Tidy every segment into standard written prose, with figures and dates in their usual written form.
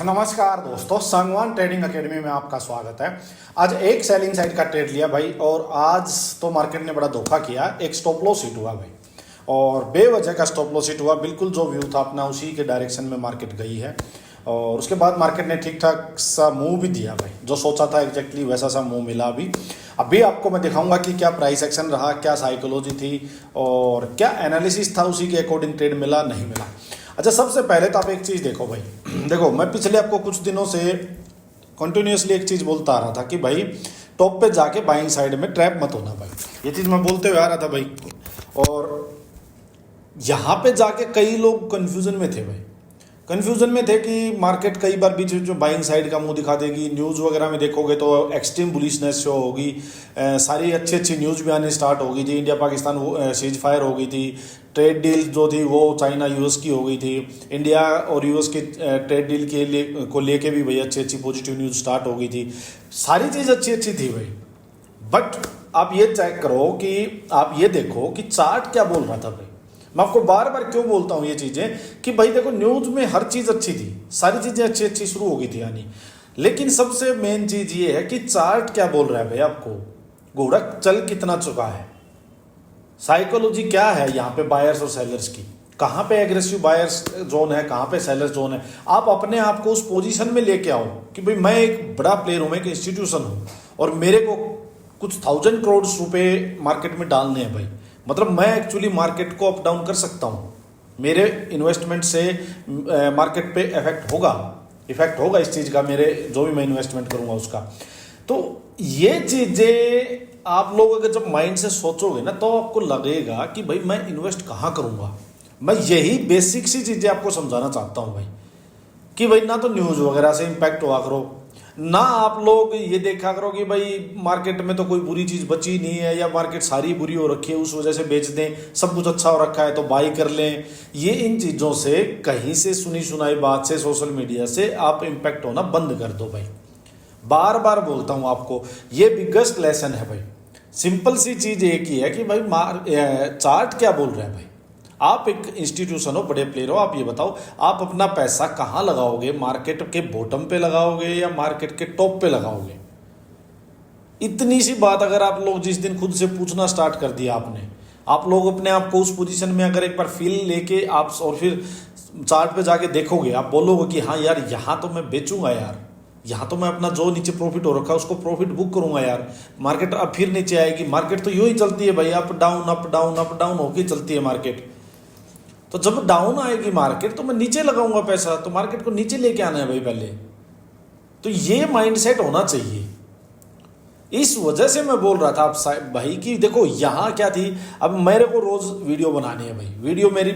नमस्कार दोस्तों, Sangwan trading academy में आपका स्वागत है। आज एक सेलिंग साइड का ट्रेड लिया भाई, और आज तो मार्केट ने बड़ा धोखा किया। एक स्टॉप लॉस हिट हुआ भाई, और बेवजह का स्टॉप लॉस हिट हुआ। बिल्कुल जो व्यू था अपना उसी के डायरेक्शन में मार्केट गई है, और उसके बाद मार्केट ने ठीक ठाक सा मूव भी दिया भाई। जो सोचा था एग्जैक्टली वैसा सा मूव मिला। अभी आपको मैं दिखाऊंगा कि क्या प्राइस एक्शन रहा, क्या साइकोलॉजी थी, और क्या एनालिसिस था, उसी के अकॉर्डिंग ट्रेड मिला नहीं मिला। अच्छा, सबसे पहले तो आप एक चीज़ देखो भाई। देखो, मैं पिछले आपको कुछ दिनों से कंटिन्यूसली एक चीज़ बोलता आ रहा था कि भाई टॉप पे जाके बाइंग साइड में ट्रैप मत होना भाई। ये चीज़ मैं बोलते हुए आ रहा था भाई, और यहाँ पे जाके कई लोग कन्फ्यूज़न में थे भाई। कन्फ्यूज़न में थे कि मार्केट कई बार बीच में बाइंग साइड का मुंह दिखा देगी। न्यूज़ वगैरह में देखोगे तो एक्सट्रीम बुलिशनेस शो होगी, सारी अच्छी अच्छी न्यूज़ भी आने स्टार्ट होगी थी। इंडिया पाकिस्तान सीज फायर हो गई थी, ट्रेड डील जो थी वो चाइना यूएस की हो गई थी। इंडिया और यूएस की ट्रेड डील के लिए को लेके भी भाई अच्छी अच्छी पॉजिटिव न्यूज़ स्टार्ट हो गई थी। सारी चीज़ अच्छी अच्छी थी भाई। बट आप ये चेक करो कि आप ये देखो कि चार्ट क्या बोल रहा था भाई। मैं आपको बार बार क्यों बोलता हूँ ये चीज़ें कि भाई देखो, न्यूज़ में हर चीज़ अच्छी थी, सारी चीज़ें अच्छी अच्छी शुरू हो गई थी यानी। लेकिन सबसे मेन चीज़ ये है कि चार्ट क्या बोल रहा है भाई आपको, घोड़ा चल कितना चुका है, साइकोलॉजी क्या है यहाँ पे बायर्स और सेलर्स की, कहाँ पे एग्रेसिव बायर्स जोन है, कहाँ पे सेलर्स जोन है। आप अपने आप को उस पोजीशन में लेके आओ कि भाई मैं एक बड़ा प्लेयर हूँ, मैं एक इंस्टीट्यूशन हूँ, और मेरे को कुछ 1000 करोड़ रुपए मार्केट में डालने हैं भाई। मतलब मैं एक्चुअली मार्केट को अप डाउन कर सकता हूँ। मेरे इन्वेस्टमेंट से मार्केट पे इफेक्ट होगा इस चीज़ का, मेरे जो भी मैं इन्वेस्टमेंट करूँगा उसका। तो ये चीज़ें आप लोग अगर जब माइंड से सोचोगे ना, तो आपको लगेगा कि भाई मैं इन्वेस्ट कहाँ करूँगा। मैं यही बेसिक सी चीज़ें आपको समझाना चाहता हूँ भाई, कि भाई ना तो न्यूज़ वगैरह से इम्पैक्ट हुआ करो, ना आप लोग ये देखा करो कि भाई मार्केट में तो कोई बुरी चीज़ बची नहीं है, या मार्केट सारी बुरी हो रखी है उस वजह से बेच दें, सब कुछ अच्छा हो रखा है तो बाई कर लें। ये इन चीज़ों से, कहीं से सुनी सुनाई बात से, सोशल मीडिया से आप इम्पैक्ट होना बंद कर दो भाई। बार बार बोलता हूँ आपको, ये बिगेस्ट लेसन है भाई। सिंपल सी चीज़ एक ही है कि भाई चार्ट क्या बोल रहा है भाई। आप एक इंस्टीट्यूशन हो, बड़े प्लेयर हो, आप ये बताओ आप अपना पैसा कहाँ लगाओगे, मार्केट के बॉटम पे लगाओगे या मार्केट के टॉप पे लगाओगे। इतनी सी बात अगर आप लोग जिस दिन खुद से पूछना स्टार्ट कर दिया आपने, आप लोग अपने आप को उस पोजीशन में अगर एक बार फील लेके आप और फिर चार्ट पे जाके देखोगे, आप बोलोगे कि हाँ यार यहाँ तो मैं बेचूंगा यार, यहाँ तो मैं अपना जो नीचे प्रॉफिट हो रखा है उसको प्रॉफिट बुक करूंगा यार। मार्केट अब फिर नीचे आएगी, मार्केट तो यूं ही चलती है भाई, up down up down up down होके चलती है मार्केट। तो जब डाउन आएगी मार्केट तो मैं नीचे लगाऊंगा पैसा, तो मार्केट को नीचे लेके आना है भाई पहले। तो ये माइंडसेट होना चाहिए। इस वजह से मैं बोल रहा था आप भाई कि देखो यहाँ क्या थी। अब मेरे को रोज वीडियो बनानी है भाई, वीडियो मेरी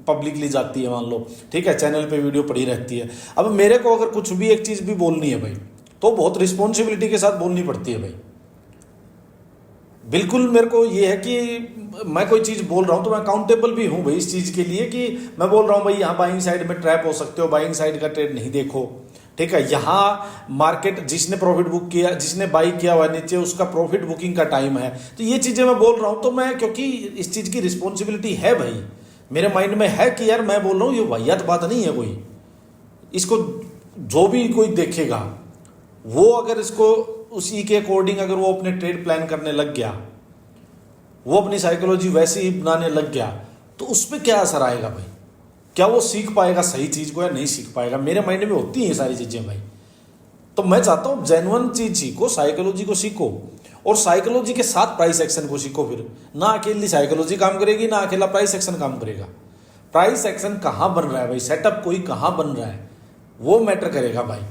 पब्लिकली जाती है, मान लो ठीक है, चैनल पे वीडियो पड़ी रहती है। अब मेरे को अगर कुछ भी एक चीज़ भी बोलनी है भाई, तो बहुत रिस्पॉन्सिबिलिटी के साथ बोलनी पड़ती है भाई। बिल्कुल मेरे को ये है कि मैं कोई चीज़ बोल रहा हूँ तो मैं अकाउंटेबल भी हूँ भाई इस चीज़ के लिए, कि मैं बोल रहा हूँ भाई यहाँ बाइंग साइड में ट्रैप हो सकते हो, बाइंग साइड का ट्रेड नहीं देखो, ठीक है। यहाँ मार्केट जिसने प्रॉफिट बुक किया, जिसने बाई किया हुआ नीचे, उसका प्रॉफिट बुकिंग का टाइम है। तो ये चीज़ें मैं बोल रहा हूँ, तो मैं क्योंकि इस चीज़ की रिस्पॉन्सिबिलिटी है भाई, मेरे माइंड में है कि यार मैं बोल रहा हूँ, ये वाहियात बात नहीं है कोई। इसको जो भी कोई देखेगा, वो अगर इसको उसी के अकॉर्डिंग अगर वो अपने ट्रेड प्लान करने लग गया, वो अपनी साइकोलॉजी वैसे ही बनाने लग गया, तो उस पर क्या असर आएगा भाई। क्या वो सीख पाएगा सही चीज़ को या नहीं सीख पाएगा। मेरे माइंड में होती हैं सारी चीज़ें भाई। तो मैं चाहता हूँ जेन्युइन चीज़ सीखो, साइकोलॉजी को सीखो, और साइकोलॉजी के साथ प्राइस एक्शन को सीखो। फिर ना अकेली साइकोलॉजी काम करेगी, ना अकेला प्राइस एक्शन काम करेगा। प्राइस एक्शन कहाँ बन रहा है भाई, सेटअप कोई कहाँ बन रहा है, वो मैटर करेगा भाई।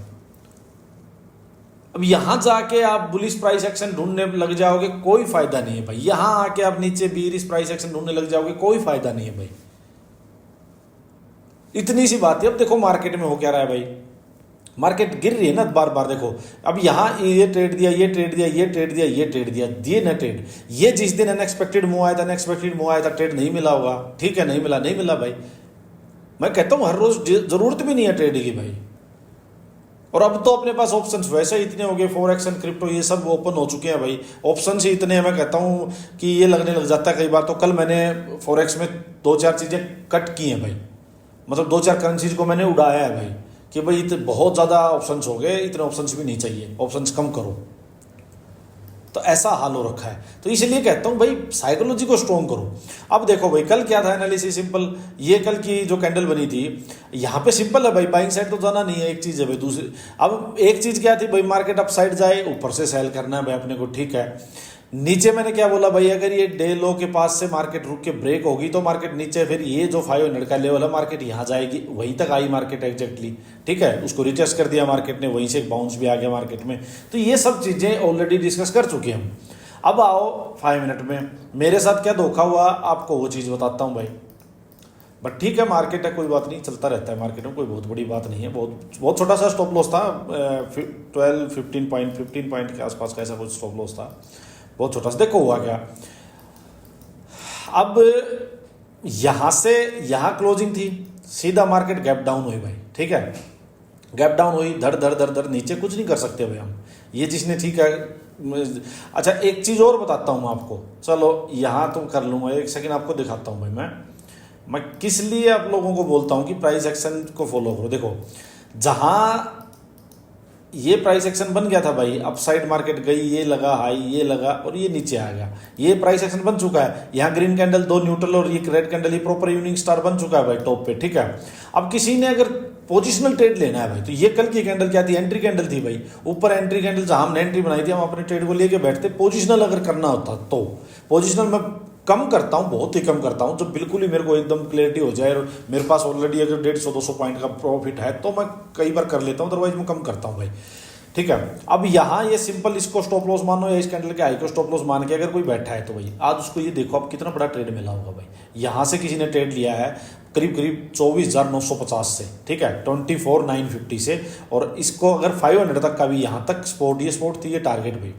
अब यहां जाके आप बुलिश प्राइस एक्शन ढूंढने लग जाओगे, कोई फायदा नहीं है भाई। यहां आके आप नीचे बीरिश प्राइस एक्शन ढूंढने लग जाओगे, कोई फायदा नहीं है भाई। इतनी सी बात है। अब देखो मार्केट में हो क्या रहा है भाई, मार्केट गिर रही है ना बार बार। देखो अब यहां ये ट्रेड दिया, ये ट्रेड दिया, ये ट्रेड दिया, ये ट्रेड दिया, दिए ना ट्रेड। ये जिस दिन अनएक्सपेक्टेड मूव आया था, अनएक्सपेक्टेड मूव आया था, ट्रेड नहीं मिला होगा, ठीक है, नहीं मिला, नहीं मिला भाई। मैं कहता हूं हर रोज जरूरत भी नहीं है ट्रेड की भाई। और अब तो अपने पास ऑप्शंस वैसे इतने हो गए, फॉरेक्स एंड क्रिप्टो ये सब ओपन हो चुके हैं भाई। ऑप्शंस ही इतने हैं, मैं कहता हूँ कि ये लगने लग जाता है कई बार। तो कल मैंने फॉरेक्स में 2-4 चीज़ें कट की हैं भाई, मतलब 2-4 करेंसीज को मैंने उड़ाया है भाई, कि भाई इतने बहुत ज़्यादा ऑप्शंस हो गए, इतने ऑप्शंस भी नहीं चाहिए, ऑप्शंस कम करो। तो ऐसा हाल हो रखा है। तो इसलिए कहता हूँ भाई साइकोलॉजी को स्ट्रॉन्ग करो। अब देखो भाई कल क्या था एनालिसिस सिंपल, ये कल की जो कैंडल बनी थी यहाँ पे सिंपल है भाई, बाइंग साइड तो जाना नहीं है, एक चीज़ है भाई। दूसरी अब एक चीज़ क्या थी भाई, मार्केट अप साइड जाए, ऊपर से सेल करना है भाई अपने को, ठीक है। नीचे मैंने क्या बोला भाई, अगर ये डे लो के पास से मार्केट रुक के ब्रेक होगी तो मार्केट नीचे, फिर ये जो 500 का लेवल है मार्केट यहाँ जाएगी, वहीं तक आई मार्केट एग्जैक्टली, ठीक है। उसको रिटेस्ट कर दिया मार्केट ने, वहीं से एक बाउंस भी आ गया मार्केट में। तो ये सब चीज़ें ऑलरेडी डिस्कस कर चुके हम। अब आओ 5 मिनट में मेरे साथ क्या धोखा हुआ आपको वो चीज़ बताता हूँ भाई। बट ठीक है, मार्केट है, कोई बात नहीं, चलता रहता है मार्केट में, कोई बहुत बड़ी बात नहीं है। बहुत छोटा सा स्टॉप लॉस था, 15 पॉइंट के आसपास का ऐसा कुछ स्टॉप लॉस था, बहुत छोटा सा। देखो हुआ क्या, अब यहां से यहां क्लोजिंग थी, सीधा मार्केट गैप डाउन हुई भाई, ठीक है। गैप डाउन हुई, धड़ धड़ धड़ धड़ नीचे, कुछ नहीं कर सकते भाई हम, ये जिसने, ठीक है। अच्छा एक चीज और बताता हूं मैं आपको, चलो यहां तो कर लूंगा, एक सेकंड आपको दिखाता हूं भाई। मैं किस लिए आप लोगों को बोलता हूं कि प्राइस एक्शन को फॉलो करो। देखो जहां ये प्राइस एक्शन बन गया था भाई, अपसाइड मार्केट गई, ये लगा हाई, ये लगा और ये नीचे आ गया, ये प्राइस एक्शन बन चुका है। यहाँ ग्रीन कैंडल, 2 न्यूट्रल और ये रेड कैंडल, ये प्रॉपर इवनिंग स्टार बन चुका है भाई टॉप पे, ठीक है। अब किसी ने अगर पोजिशनल ट्रेड लेना है भाई, तो ये कल की कैंडल क्या थी, एंट्री कैंडल थी भाई, ऊपर एंट्री कैंडल, जहां हमने एंट्री बनाई थी हम अपने ट्रेड को लेके बैठते। पोजिशनल अगर करना होता तो पोजिशनल में कम करता हूं, बहुत ही कम करता हूं, जब बिल्कुल ही मेरे को एकदम क्लियरिटी हो जाए और मेरे पास ऑलरेडी अगर 150-200 पॉइंट का प्रॉफिट है तो मैं कई बार कर लेता हूं, अदरवाइज मैं कम करता हूं भाई, ठीक है। अब यहाँ ये सिंपल इसको स्टॉप लॉस मानो या इस कैंडल के हाई को स्टॉप लॉस मान के अगर कोई बैठा है तो भाई आज उसको ये देखो अब कितना बड़ा ट्रेड मिला होगा भाई। यहाँ से किसी ने ट्रेड लिया है करीब करीब 24,950 से, ठीक है, 24,950 से, और इसको अगर 500 तक का भी यहाँ तक स्पोर्ट, ये स्पोर्ट थी, ये टारगेट भी।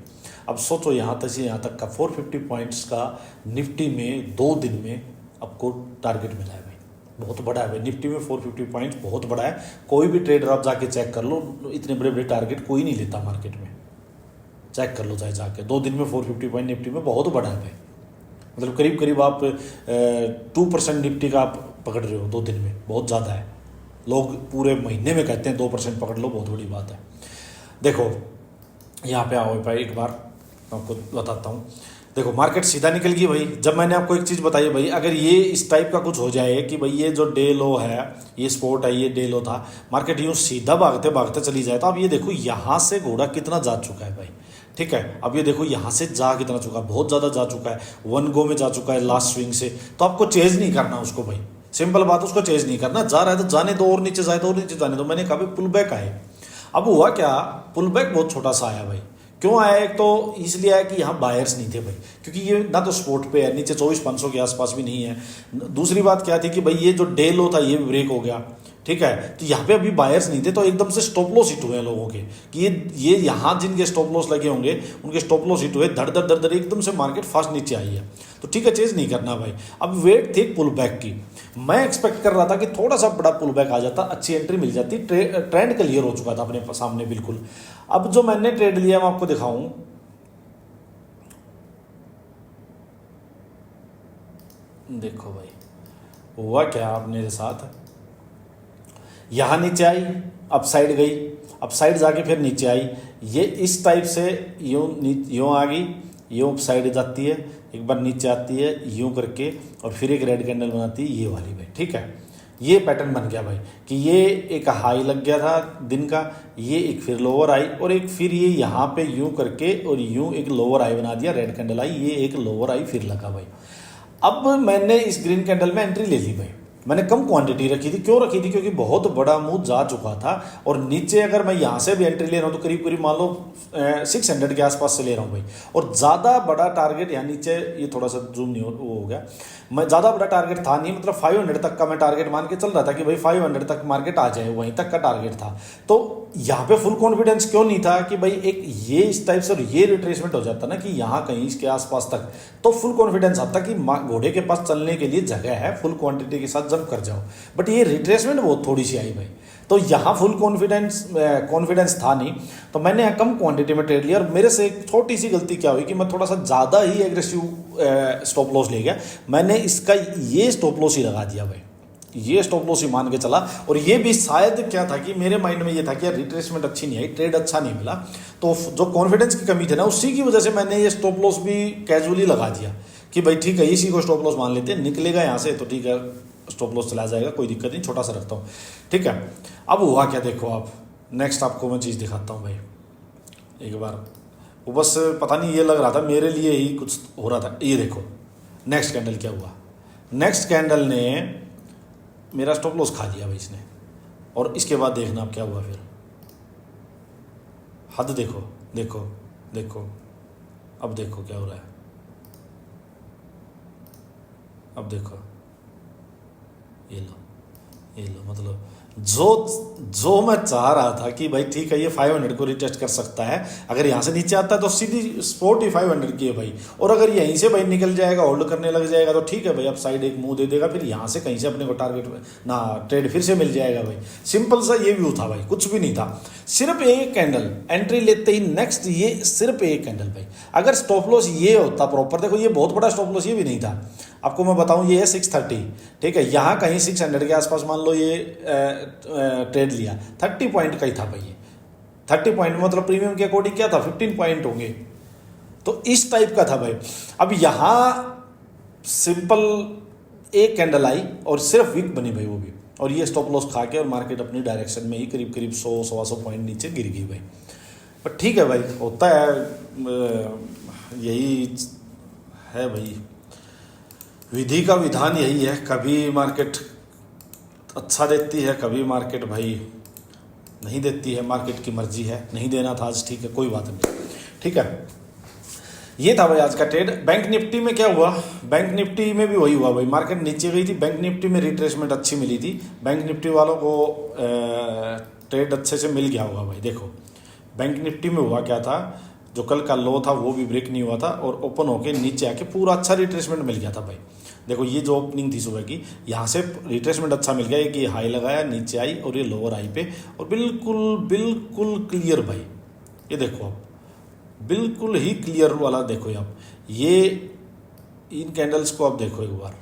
अब सोचो यहाँ तक से यहाँ तक का 450 पॉइंट्स का निफ्टी में 2 दिन में आपको टारगेट मिला है भाई, बहुत बड़ा है भाई। निफ्टी में 450 पॉइंट्स बहुत बड़ा है, कोई भी ट्रेडर आप जाके चेक कर लो, इतने बड़े बड़े टारगेट कोई नहीं लेता मार्केट में, चेक कर लो चाहे जाके। 2 दिन में 450 पॉइंट निफ्टी में बहुत बड़ा है भाई, मतलब करीब करीब आप 2% निफ्टी का आप पकड़ रहे हो 2 दिन में, बहुत ज़्यादा है। लोग पूरे महीने में कहते हैं 2% पकड़ लो, बहुत बड़ी बात है। देखो यहाँ पे आओ भाई, एक बार आपको बताता हूँ। देखो मार्केट सीधा निकल गई भाई। जब मैंने आपको एक चीज़ बताई भाई, अगर ये इस टाइप का कुछ हो जाए कि भाई ये जो डे लो है, ये स्पोर्ट है, ये डे लो था, मार्केट यूँ सीधा भागते भागते चली जाए, तो अब ये देखो यहाँ से घोड़ा कितना जा चुका है भाई, ठीक है। अब ये देखो यहाँ से जा कितना चुका है, बहुत ज़्यादा जा चुका है, 1 गो में जा चुका है लास्ट स्विंग से। तो आपको चेज नहीं करना उसको भाई, सिंपल बात, उसको चेज नहीं करना। जा रहा है तो जाने दो, और नीचे जाए तो और नीचे जाने दो। मैंने कहा पुल बैक आए। अब हुआ क्या, पुल बैक बहुत छोटा सा आया भाई। क्यों आया, एक तो इसलिए आया कि यहाँ बायर्स नहीं थे भाई, क्योंकि ये ना तो स्पोर्ट पे है, नीचे 24,500 के आसपास भी नहीं है। दूसरी बात क्या थी कि भाई ये जो डे लो था ये भी ब्रेक हो गया, ठीक है। तो यहाँ पे अभी बायर्स नहीं थे, तो एकदम से स्टॉप लॉस हिट हुए लोगों के, कि ये यहाँ जिनके स्टॉप लॉस लगे होंगे उनके स्टॉप लॉस हिट हुए, धड़ धड़ धड़ धड़ एकदम से मार्केट फास्ट नीचे आई है। तो ठीक है, चेज नहीं करना भाई। अब वेट थी पुल बैक की, मैं एक्सपेक्ट कर रहा था कि थोड़ा सा बड़ा पुल बैक आ जाता, अच्छी एंट्री मिल जाती, ट्रेंड क्लियर हो चुका था अपने सामने बिल्कुल। अब जो मैंने ट्रेड लिया मैं आपको दिखाऊं, देखो भाई हुआ क्या अपने साथ, यहां नीचे आई, अपसाइड गई, अपसाइड जाके फिर नीचे आई, ये इस टाइप से यूं आ गई, यूं अपसाइड जाती है, एक बार नीचे आती है यूं करके, और फिर एक रेड कैंडल बनाती है ये वाली भाई, ठीक है। ये पैटर्न बन गया भाई कि ये एक हाई लग गया था दिन का, ये एक फिर लोअर आई, और एक फिर ये यहाँ पे यूं करके और यूं एक लोअर आई बना दिया, रेड कैंडल आई, ये एक लोअर आई फिर लगा भाई। अब मैंने इस ग्रीन कैंडल में एंट्री ले ली भाई, मैंने कम क्वांटिटी रखी थी। क्यों रखी थी, क्योंकि बहुत बड़ा मूव जा चुका था, और नीचे अगर मैं यहाँ से भी एंट्री ले रहा हूँ तो करीब करीब मान लो 600 के आसपास से ले रहा हूँ भाई, और ज़्यादा बड़ा टारगेट यहाँ नीचे, ये थोड़ा सा जूम नहीं हो गया, मैं ज़्यादा बड़ा टारगेट था नहीं, मतलब 500 तक का मैं टारगेट मान के चल रहा था कि भाई 500 तक मार्केट आ जाए, वहीं तक का टारगेट था। तो यहाँ पे फुल कॉन्फिडेंस क्यों नहीं था कि भाई एक ये इस टाइप से, और ये रिट्रेसमेंट हो जाता ना कि यहाँ कहीं इसके आसपास तक, तो फुल कॉन्फिडेंस आता कि घोड़े के पास चलने के लिए जगह है, फुल क्वांटिटी के साथ जंप कर जाओ। बट ये रिट्रेसमेंट बहुत थोड़ी सी आई भाई, तो यहाँ फुल कॉन्फिडेंस था नहीं, तो मैंने यहाँ कम क्वांटिटी में ट्रेड लिया। और मेरे से एक छोटी सी गलती क्या हुई कि मैं थोड़ा सा ज़्यादा ही एग्रेसिव स्टॉप लॉस ले गया। मैंने इसका ये स्टॉप लॉस ही लगा दिया भाई, ये स्टॉप लॉस ही मान के चला। और ये भी शायद क्या था कि मेरे माइंड में ये था कि यार रिट्रेसमेंट अच्छी नहीं आई, ट्रेड अच्छा नहीं मिला, तो जो कॉन्फिडेंस की कमी थी ना उसी की वजह से मैंने ये स्टॉप लॉस भी कैजुअली लगा दिया कि भाई ठीक है इसी को स्टॉप लॉस मान लेते हैं, निकलेगा यहाँ से तो ठीक है स्टॉप लॉस चला जाएगा, कोई दिक्कत नहीं, छोटा सा रखता हूँ, ठीक है। अब हुआ क्या देखो, आप नेक्स्ट आपको मैं चीज़ दिखाता हूँ भाई एक बार। वो बस पता नहीं ये लग रहा था मेरे लिए ही कुछ हो रहा था। ये देखो नेक्स्ट कैंडल क्या हुआ, नेक्स्ट कैंडल ने मेरा स्टॉप लॉस खा दिया भाई इसने। और इसके बाद देखना अब क्या हुआ फिर, हद देखो देखो देखो, अब देखो क्या हो रहा है, अब देखो ये लो मतलब जो मैं चाह रहा था कि भाई ठीक है ये 500 को रिटेस्ट कर सकता है, अगर यहाँ से नीचे आता है तो सीधी स्पॉट ही 500 की है भाई, और अगर यहीं से भाई निकल जाएगा होल्ड करने लग जाएगा तो ठीक है भाई, अब साइड एक मुंह दे देगा, फिर यहाँ से कहीं से अपने को टारगेट ना ट्रेड फिर से मिल जाएगा भाई। सिंपल सा ये व्यू था भाई, कुछ भी नहीं था, सिर्फ एक कैंडल एंट्री लेते ही नेक्स्ट ये सिर्फ एक कैंडल भाई। अगर स्टॉप लॉस ये होता प्रॉपर, देखो ये बहुत बड़ा स्टॉप लॉस ये भी नहीं था, आपको मैं बताऊं ये है 630, ठीक है, यहाँ कहीं 600 के आसपास मान लो ये ट्रेड लिया, 30 पॉइंट का ही था भाई ये, 30 पॉइंट मतलब प्रीमियम के अकॉर्डिंग क्या था 15 पॉइंट होंगे, तो इस टाइप का था भाई। अब यहाँ सिंपल एक कैंडल आई और सिर्फ वीक बनी भाई वो भी, और ये स्टॉप लॉस खा के और मार्केट अपनी डायरेक्शन में ही करीब करीब 100-125 पॉइंट नीचे गिर गई भाई। पर ठीक है भाई, होता है, यही है भाई, विधि का विधान यही है, कभी मार्केट अच्छा देती है, कभी मार्केट भाई नहीं देती है, मार्केट की मर्जी है, नहीं देना था आज, ठीक है कोई बात नहीं, ठीक है। ये था भाई आज का ट्रेड। बैंक निफ्टी में क्या हुआ, बैंक निफ्टी में भी वही हुआ भाई, मार्केट नीचे गई थी, बैंक निफ्टी में रिट्रेसमेंट अच्छी मिली थी, बैंक निफ्टी वालों को ट्रेड अच्छे से मिल गया होगा भाई। देखो बैंक निफ्टी में हुआ क्या था, जो कल का लो था वो भी ब्रेक नहीं हुआ था और ओपन होके नीचे आके पूरा अच्छा रिट्रेसमेंट मिल गया था भाई। देखो ये जो ओपनिंग थी सुबह की, यहाँ से रिट्रेसमेंट अच्छा मिल गया, कि हाई लगाया नीचे आई और ये लोअर हाई पे, और बिल्कुल बिल्कुल क्लियर भाई, ये देखो आप बिल्कुल ही क्लियर वाला देखो आप, ये इन कैंडल्स को आप देखो एक बार,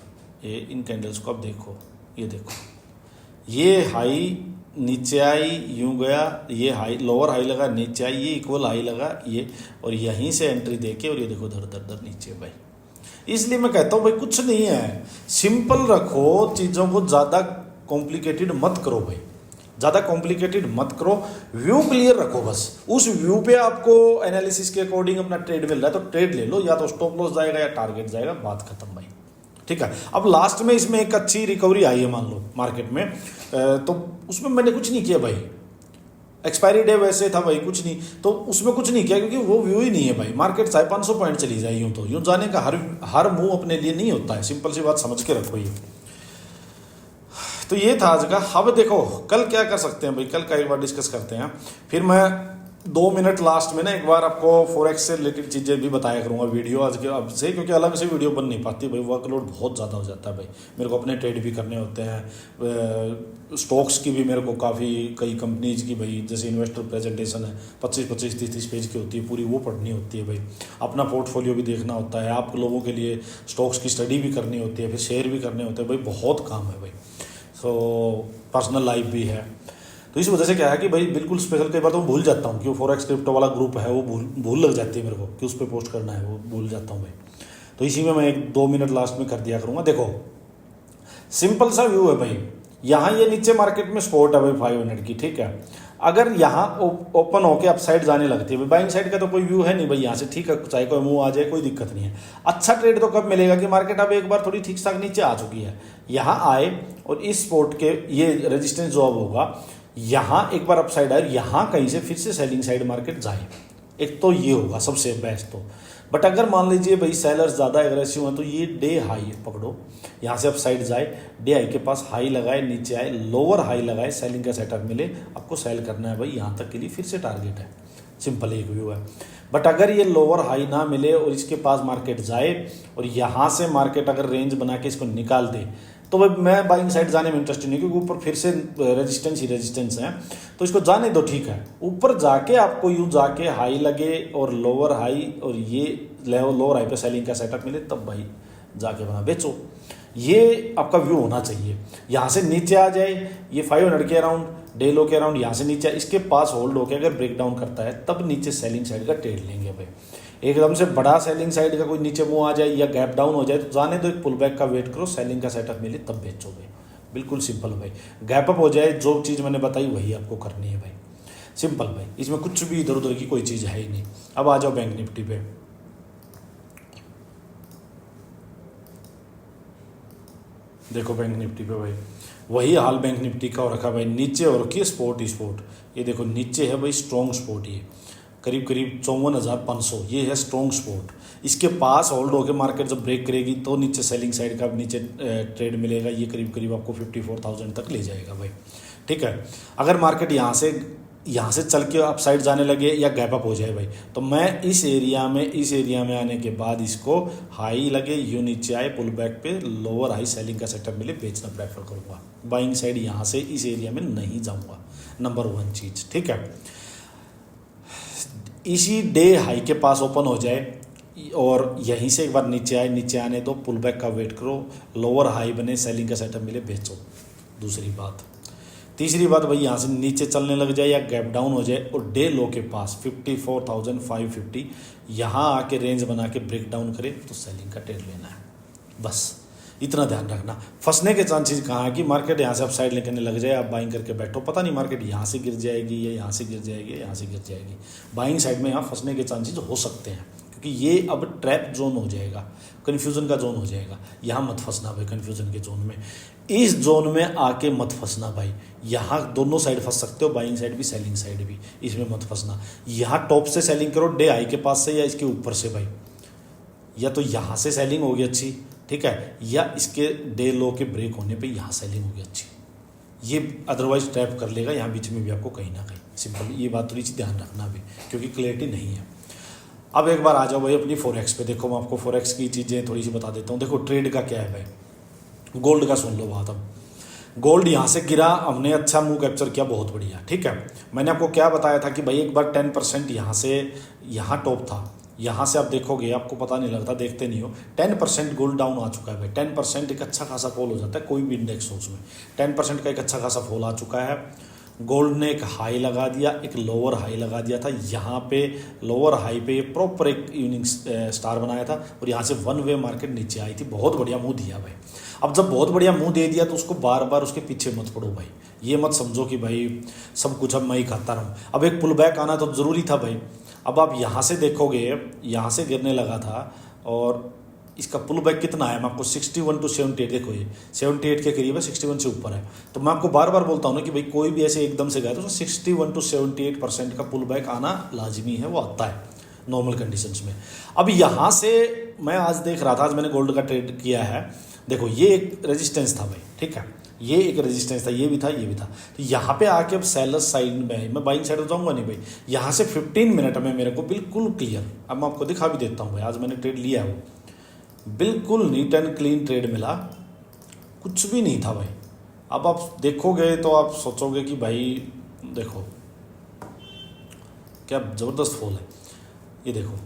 ये इन कैंडल्स को आप देखो, ये देखो ये हाई नीचे आई यूं गया, ये हाई लोअर हाई लगा नीचे आई, ये इक्वल हाई लगा ये, और यहीं से एंट्री देके और ये देखो धर धर धर नीचे भाई। इसलिए मैं कहता हूँ भाई कुछ नहीं है, सिंपल रखो चीज़ों को, ज़्यादा कॉम्प्लिकेटेड मत करो भाई, ज़्यादा कॉम्प्लिकेटेड मत करो, व्यू क्लियर रखो बस, उस व्यू पे आपको एनालिसिस के अकॉर्डिंग अपना ट्रेड मिल रहा है तो ट्रेड ले लो, या तो स्टॉप लॉस जाएगा या टारगेट जाएगा, बात खत्म भाई, ठीक है। अब लास्ट में इसमें एक अच्छी रिकवरी आई है मान लो मार्केट में, तो उसमें मैंने कुछ नहीं किया भाई, एक्सपायरी डे वैसे था भाई, कुछ नहीं, तो उसमें कुछ नहीं किया क्योंकि वो व्यू ही नहीं है भाई। मार्केट चाहे 500 पॉइंट चली जाए यूँ तो यूँ जाने का हर मुंह अपने लिए नहीं होता है, सिंपल सी बात समझ के रखो ये। तो ये था आज का। अब देखो कल क्या कर सकते हैं भाई, कल का एक बार डिस्कस करते हैं, फिर मैं 2 मिनट लास्ट में ना एक बार आपको फॉरेक्स से रिलेटेड चीज़ें भी बताया करूँगा वीडियो आज के अब से, क्योंकि अलग से वीडियो बन नहीं पाती भाई, वर्कलोड बहुत ज़्यादा हो जाता है भाई, मेरे को अपने ट्रेड भी करने होते हैं, स्टॉक्स की भी मेरे को काफ़ी कई कंपनीज की भाई, जैसे इन्वेस्टर प्रेजेंटेशन है 25-25, 30-30 पेज की होती है पूरी, वो पढ़नी होती है भाई, अपना पोर्टफोलियो भी देखना होता है, आप लोगों के लिए स्टॉक्स की स्टडी भी करनी होती है, फिर शेयर भी करने होते हैं भाई, बहुत काम है भाई, सो पर्सनल लाइफ भी है। तो इस वजह से क्या है कि भाई बिल्कुल स्पेशल कई बार तो मैं भूल जाता हूँ कि वो फॉरेक्स क्रिप्टो वाला ग्रुप है, वो भूल लग जाती है मेरे को कि उस पर पोस्ट करना है, वो भूल जाता हूँ भाई। तो इसी में मैं 1-2 मिनट लास्ट में कर दिया करूँगा। देखो सिंपल सा व्यू है भाई, यहाँ ये नीचे मार्केट में स्पॉट है भाई 500 की, ठीक है, अगर यहाँ ओपन होके अप साइड जाने लगती है भाई, बाइंग साइड का तो कोई व्यू है नहीं भाई यहाँ से, ठीक है, चाहे कोई मुंह आ जाए कोई दिक्कत नहीं है। अच्छा ट्रेड तो कब मिलेगा कि मार्केट अब एक बार थोड़ी ठीक ठाक नीचे आ चुकी है, यहाँ आए और इस स्पॉट के ये रेजिस्टेंस जो अब होगा, यहाँ एक बार अप साइड आए, यहाँ कहीं से फिर से सेलिंग साइड मार्केट जाए, एक तो ये होगा सबसे बेस्ट। तो बट अगर मान लीजिए भाई सेलर्स ज़्यादा एग्रेसिव हैं तो ये डे हाई पकड़ो, यहाँ से अप साइड जाए, डे हाई के पास हाई लगाए, नीचे आए, लोअर हाई लगाए, सेलिंग का सेटअप मिले, आपको सेल करना है भाई, यहाँ तक के लिए फिर से टारगेट है, सिंपल एक व्यू है। बट अगर ये लोअर हाई ना मिले और इसके पास मार्केट जाए और यहाँ से मार्केट अगर रेंज बना के इसको निकाल दे, तो भाई मैं बाइंग साइड जाने में इंटरेस्टेड नहीं, क्योंकि ऊपर फिर से रेजिस्टेंस ही रेजिस्टेंस है, तो इसको जाने दो, ठीक है। ऊपर जाके आपको यूँ जाके हाई लगे और लोअर हाई और ये लोअर हाई पे सेलिंग का सेटअप मिले, तब भाई जाके बना बेचो, ये आपका व्यू होना चाहिए। यहाँ से नीचे आ जाए, ये 500 के अराउंड, डे लो के अराउंड यहाँ से नीचे इसके पास होल्ड होकर अगर ब्रेक डाउन करता है तब नीचे सेलिंग साइड का ट्रेड लेंगे भाई। एकदम से बड़ा सेलिंग साइड का कोई नीचे मुंह आ जाए या गैप डाउन हो जाए तो जाने दो, एक पुल बैक का वेट करो, सेलिंग का सेटअप मिले तब बेचो भाई। बिल्कुल सिंपल भाई। गैप अप हो जाए, जो चीज़ मैंने बताई वही आपको करनी है भाई, सिंपल भाई। इसमें कुछ भी इधर उधर की कोई चीज़ है ही नहीं। अब आ जाओ बैंक निफ्टी पे। देखो बैंक निफ्टी पे भाई वही हाल बैंक निफ्टी का हो रखा भाई, नीचे हो रखी है स्पोर्ट ही स्पोर्ट। ये देखो नीचे है भाई स्ट्रॉन्ग स्पोर्ट, ये करीब करीब 54,500, ये है स्ट्रॉन्ग स्पोर्ट। इसके पास होल्ड होकर मार्केट जब ब्रेक करेगी तो नीचे सेलिंग साइड का नीचे ट्रेड मिलेगा, ये करीब करीब आपको 54,000 तक ले जाएगा भाई, ठीक है। अगर मार्केट यहाँ से चल के अप साइड जाने लगे या गैप अप हो जाए भाई, तो मैं इस एरिया में आने के बाद इसको हाई लगे, यूँ नीचे आए, पुल बैक पे लोअर हाई सेलिंग का सेटअप मिले, बेचना प्रेफर करूँगा। बाइंग साइड यहाँ से इस एरिया में नहीं जाऊँगा, नंबर 1 चीज़, ठीक है। इसी डे हाई के पास ओपन हो जाए और यहीं से एक बार नीचे आए, नीचे आने दो, पुल बैक का वेट करो, लोअर हाई बने, सेलिंग का सेटअप मिले, बेचो। दूसरी बात। तीसरी बात भाई यहाँ से नीचे चलने लग जाए या गैप डाउन हो जाए और डे लो के पास 54,550 यहाँ आके रेंज बना के ब्रेक डाउन करे तो सेलिंग का ट्रेड लेना है, बस इतना ध्यान रखना। फंसने के चांसेस कहाँ है कि मार्केट यहाँ से अप साइड लेकर लग जाए, आप बाइंग करके बैठो, पता नहीं मार्केट यहाँ से गिर जाएगी या यहाँ से गिर जाएगी या यहाँ से गिर जाएगी। बाइंग साइड में यहाँ फंसने के चांसेस हो सकते हैं क्योंकि ये अब ट्रैप जोन हो जाएगा, कन्फ्यूज़न का जोन हो जाएगा। यहाँ मत फंसना भाई कन्फ्यूज़न के जोन में, इस जोन में आके मत फंसना भाई। यहाँ दोनों साइड फंस सकते हो, बाइंग साइड भी सेलिंग साइड भी, इसमें मत फंसना। यहाँ टॉप से सेलिंग करो डे हाई के पास से या इसके ऊपर से भाई, या तो यहाँ से सेलिंग होगी अच्छी, ठीक है, या इसके डे लो के ब्रेक होने पे यहाँ सेलिंग होगी अच्छी। ये अदरवाइज ट्रैप कर लेगा यहाँ बीच में भी आपको कहीं ना कहीं, सिंपल। ये बात थोड़ी सी ध्यान रखना भी क्योंकि क्लैरिटी नहीं है। अब एक बार आ जाओ भाई अपनी फॉरेक्स पे। देखो मैं आपको फॉरेक्स की चीज़ें थोड़ी सी बता देता हूँ। देखो ट्रेड का क्या है भाई, गोल्ड का सुन लो बात। अब गोल्ड यहाँ से गिरा, हमने अच्छा मूव कैप्चर किया, बहुत बढ़िया, ठीक है। मैंने आपको क्या बताया था कि भाई एक बार 10% यहाँ से, यहाँ टॉप था, यहाँ से आप देखोगे आपको पता नहीं लगता, देखते नहीं हो, 10% गोल्ड डाउन आ चुका है भाई। 10% एक अच्छा खासा फॉल हो जाता है कोई भी इंडेक्स हो, उसमें 10% का एक अच्छा खासा फॉल आ चुका है। गोल्ड ने एक हाई लगा दिया, एक लोअर हाई लगा दिया था, यहाँ पे लोअर हाई पे प्रॉपर एक यूनिक स्टार बनाया था और यहाँ से वन वे मार्केट नीचे आई थी, बहुत बढ़िया मुंह दिया भाई। अब जब बहुत बढ़िया मुंह दे दिया तो उसको बार बार उसके पीछे मत पड़ो भाई, ये मत समझो कि भाई सब कुछ अब मैं ही खाता रहूँ। अब एक पुल बैक आना तो ज़रूरी था भाई। अब आप यहाँ से देखोगे, यहाँ से गिरने लगा था और इसका पुल बैक कितना है, मैं आपको 61 to 78, देखो ये 78 के करीब है, 61 से ऊपर है। तो मैं आपको बार बार बोलता हूँ ना कि भाई कोई भी ऐसे एकदम से गया तो 61 to 78% का पुल बैक आना लाजमी है, वो आता है नॉर्मल कंडीशंस में। अब यहाँ से मैं आज देख रहा था, आज मैंने गोल्ड का ट्रेड किया है, देखो ये एक रेजिस्टेंस था भाई, ठीक है, ये एक रेजिस्टेंस था, ये भी था, ये भी था। तो यहाँ पे आके अब सेलर्स साइड में मैं बाइंग साइड जाऊँगा नहीं भाई। यहाँ से 15 मिनट में मेरे को बिल्कुल क्लियर, अब मैं आपको दिखा भी देता हूँ भाई, आज मैंने ट्रेड लिया है, वो बिल्कुल नीट एंड क्लीन ट्रेड मिला, कुछ भी नहीं था भाई। अब आप देखोगे तो आप सोचोगे कि भाई देखो क्या ज़बरदस्त फॉल है, ये देखो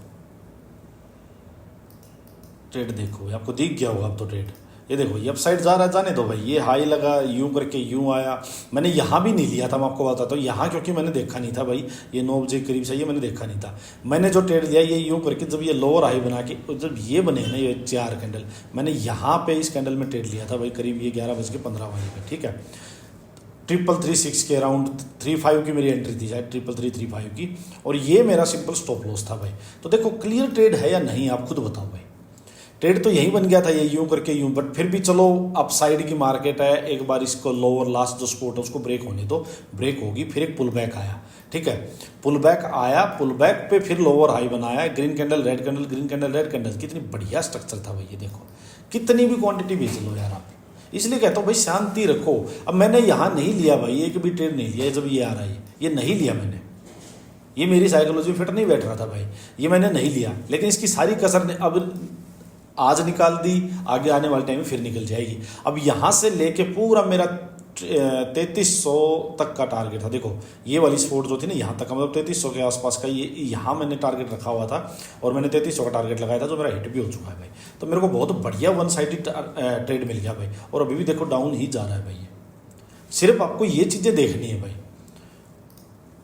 ट्रेड देखो, आपको दिख गया होगा अब तो ट्रेड, ये देखो ये अप साइड जा रहा है, जाने दो भाई। ये हाई लगा, यूं करके यूं आया, मैंने यहाँ भी नहीं लिया था, मैं आपको बताता हूँ। यहाँ क्योंकि मैंने देखा नहीं था भाई, ये 9 बजे करीब से ये मैंने देखा नहीं था। मैंने जो ट्रेड लिया ये यूं करके, जब ये लोअर हाई बना के, जब ये बने ना ये 4 कैंडल, मैंने यहाँ पे इस कैंडल में ट्रेड लिया था भाई, करीब ये 11:15 पे, ठीक है। 3336 के अराउंड 35 की मेरी एंट्री थी, शायद 3335 की, और ये मेरा सिंपल स्टॉप लॉस था भाई। तो देखो क्लियर ट्रेड है या नहीं, आप खुद बताओ भाई। ट्रेड तो यही बन गया था, ये यूं करके यूं, बट फिर भी चलो अप साइड की मार्केट है, एक बार इसको लोअर लास्ट जो स्पोर्ट है उसको ब्रेक होने दो, ब्रेक होगी, फिर एक पुल बैक आया, ठीक है। पुल बैक आया, पुल बैक पे फिर लोअर हाई बनाया, green candle red candle, green candle red candle, कितनी बढ़िया स्ट्रक्चर था भाई। ये देखो कितनी भी क्वांटिटी बेच लो यार आप, इसलिए कहता हूँ भाई शांति रखो। अब मैंने यहाँ नहीं लिया भाई, एक भी ट्रेड नहीं लिया, जब ये आ रहा है ये नहीं लिया मैंने, ये मेरी साइकोलॉजी फिट नहीं बैठ रहा था भाई, ये मैंने नहीं लिया। लेकिन इसकी सारी कसर ने अब आज निकाल दी, आगे आने वाले टाइम में फिर निकल जाएगी। अब यहाँ से लेके पूरा मेरा 3300 तक का टारगेट था। देखो ये वाली सपोर्ट जो थी ना यहाँ तक, मतलब 3300 के आसपास का ये यहाँ मैंने टारगेट रखा हुआ था और मैंने 3300 का टारगेट लगाया था जो मेरा हिट भी हो चुका है भाई। तो मेरे को बहुत बढ़िया वन साइडेड ट्रेड मिल गया भाई, और अभी भी देखो डाउन ही जा रहा है भाई। ये सिर्फ आपको ये चीज़ें देखनी है भाई।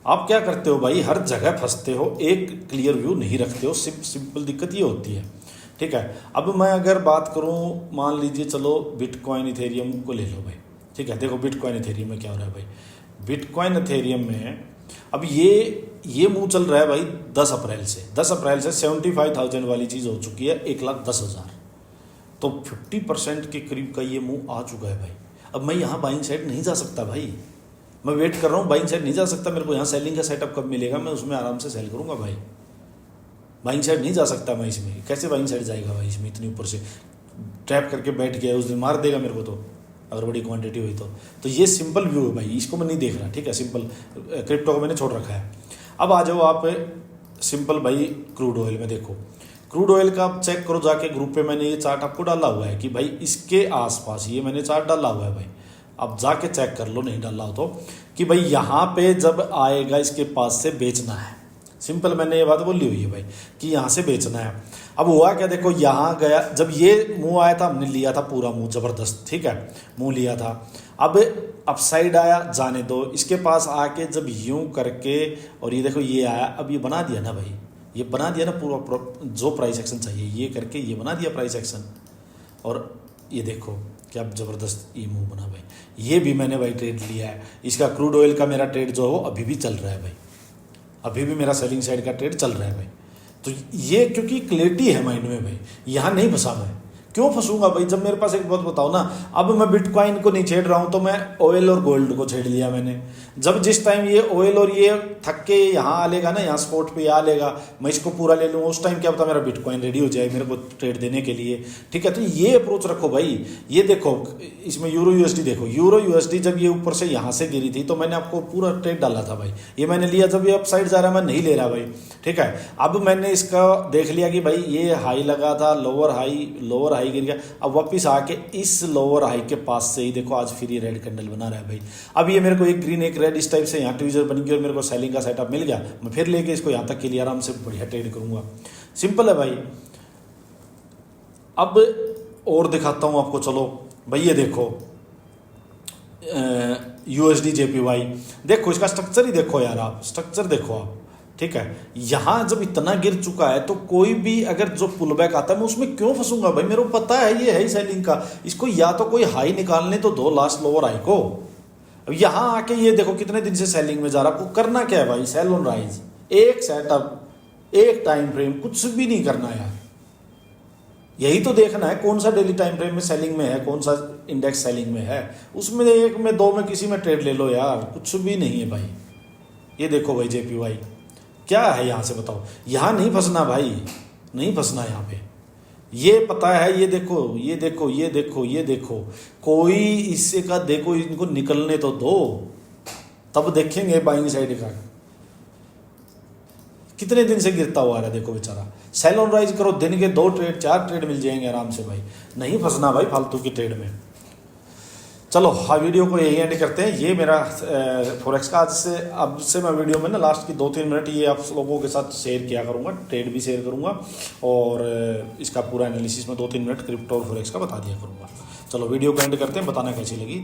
आप क्या करते हो भाई, हर जगह फंसते हो, एक क्लियर व्यू नहीं रखते हो, सिंपल दिक्कत ये होती है। ठीक है, अब मैं अगर बात करूं, मान लीजिए चलो बिटकॉइन इथेरियम को ले लो भाई। ठीक है, देखो बिटकॉइन इथेरियम में क्या हो रहा है भाई। बिटकॉइन इथेरियम में अब ये मूव चल रहा है भाई 10 अप्रैल से 75,000 वाली चीज़ हो चुकी है 1,10,000। तो 50% के करीब का ये मूव आ चुका है भाई। अब मैं यहाँ बाइंग साइड नहीं जा सकता भाई, मैं वेट कर रहा हूँ, बाइंग साइड नहीं जा सकता। मेरे को यहाँ सेलिंग का सेटअप कब मिलेगा, मैं उसमें आराम से सेल करूँगा भाई। बाइंग साइड नहीं जा सकता मैं इसमें, कैसे बाइंग साइड जाएगा भाई इसमें, इतनी ऊपर से ट्रैप करके बैठ गया, उस दिन मार देगा मेरे को तो, अगर बड़ी क्वांटिटी हुई तो ये सिंपल व्यू है भाई, इसको मैं नहीं देख रहा। ठीक है, सिंपल क्रिप्टो को मैंने छोड़ रखा है। अब आ जाओ आप सिंपल भाई क्रूड ऑयल में। देखो क्रूड ऑयल का आप चेक करो जाके, ग्रुप पे मैंने ये चार्ट आपको डाला हुआ है कि भाई इसके आसपास ये मैंने चार्ट डाला हुआ है भाई। अब जाके चेक कर लो, नहीं डाला हो तो, कि भाई यहाँ पे जब आएगा इसके पास से बेचना है। सिंपल मैंने ये बात बोली हुई है भाई कि यहाँ से बेचना है। अब हुआ क्या, देखो यहाँ गया, जब ये मुंह आया था हमने लिया था पूरा मुंह जबरदस्त। ठीक है, मुंह लिया था। अब अपसाइड आया, जाने दो, इसके पास आके जब यूं करके और ये देखो ये आया, अब ये बना दिया ना भाई, ये बना दिया ना पूरा जो प्राइस एक्शन चाहिए, ये करके ये बना दिया प्राइस एक्शन। और ये देखो क्या ज़बरदस्त ये मूव बना भाई। ये भी मैंने भाई ट्रेड लिया है, इसका क्रूड ऑयल का मेरा ट्रेड जो हो अभी भी चल रहा है भाई, अभी भी मेरा सेलिंग साइड का ट्रेड चल रहा है भाई। तो ये क्योंकि क्लैरिटी है माइंड में भाई, यहाँ नहीं फंसा मैं, क्यों फंसूंगा भाई जब मेरे पास एक बात बताओ ना। अब मैं बिटकॉइन को नहीं छेड़ रहा हूँ तो मैं ऑयल और गोल्ड को छेड़ लिया मैंने। जब जिस टाइम ये ऑयल और ये थक के यहाँ आ लेगा ना, यहाँ स्पॉट पे आ लेगा, मैं इसको पूरा ले लूँगा, उस टाइम क्या पता मेरा बिटकॉइन रेडी हो जाए मेरे को ट्रेड देने के लिए। ठीक है, तो ये अप्रोच रखो भाई। ये देखो इसमें यूरो यूएसडी देखो, यूरो यूएसडी जब ये ऊपर से यहाँ से गिरी थी तो मैंने आपको पूरा ट्रेड डाला था भाई, ये मैंने लिया। जब ये अपसाइड जा रहा है मैं नहीं ले रहा भाई। ठीक है, अब मैंने इसका देख लिया कि भाई ये हाई लगा था, लोअर हाई गिर गया, अब वापस आके इस लोअर हाई के पास से ही देखो आज फिर ये रेड कैंडल बना रहा है भाई। अब ये मेरे को एक ग्रीन एक रेड इस टाइप से यहाँ ट्विजर बन गई और मेरे को सेलिंग का सेटअप मिल गया, मैं फिर लेके इसको यहाँ तक के लिए आराम से बढ़िया ट्रेड करूंगा। सिंपल है भाई। अब और दिखाता हूँ आपको, चलो भाई ये देखो यूएसडी जेपीवाई, देखो इसका स्ट्रक्चर ही देखो यार, आप स्ट्रक्चर देखो आप। ठीक है, यहाँ जब इतना गिर चुका है तो कोई भी अगर जो पुल बैक आता है मैं उसमें क्यों फंसूंगा भाई, मेरे को पता है ये है ही सेलिंग का। इसको या तो कोई हाई निकालने तो दो लास्ट लोअर हाई को। अब यहाँ आके ये देखो कितने दिन से सेलिंग में जा रहा, आपको करना क्या है भाई, सेल ऑन राइज, एक सेटअप, एक टाइम फ्रेम, कुछ भी नहीं करना यार। यही तो देखना है कौन सा डेली टाइम फ्रेम में सेलिंग में है, कौन सा इंडेक्स सेलिंग में है, उसमें एक में दो में किसी में ट्रेड ले लो यार, कुछ भी नहीं है भाई। ये देखो भाई जेपीवाई क्या है, यहाँ से बताओ, यहाँ नहीं फंसना भाई, नहीं फंसना यहाँ पे, ये पता है। ये देखो ये देखो ये देखो ये देखो, कोई इससे का देखो, इनको निकलने तो दो, तब देखेंगे बाइंग साइड का। कितने दिन से गिरता हुआ है देखो बेचारा। सेल ऑन राइज करो, दिन के 2 ट्रेड 4 ट्रेड मिल जाएंगे आराम से भाई, नहीं फंसना भाई फालतू की ट्रेड में। चलो हाँ, वीडियो को यही एंड करते हैं। ये मेरा फॉरेक्स का अब से मैं वीडियो में ना लास्ट की 2-3 मिनट ये आप लोगों के साथ शेयर किया करूँगा, ट्रेड भी शेयर करूँगा और इसका पूरा एनालिसिस में 2-3 मिनट क्रिप्टो और फॉरेक्स का बता दिया करूँगा। चलो वीडियो को एंड करते हैं, बताना कैसी लगी।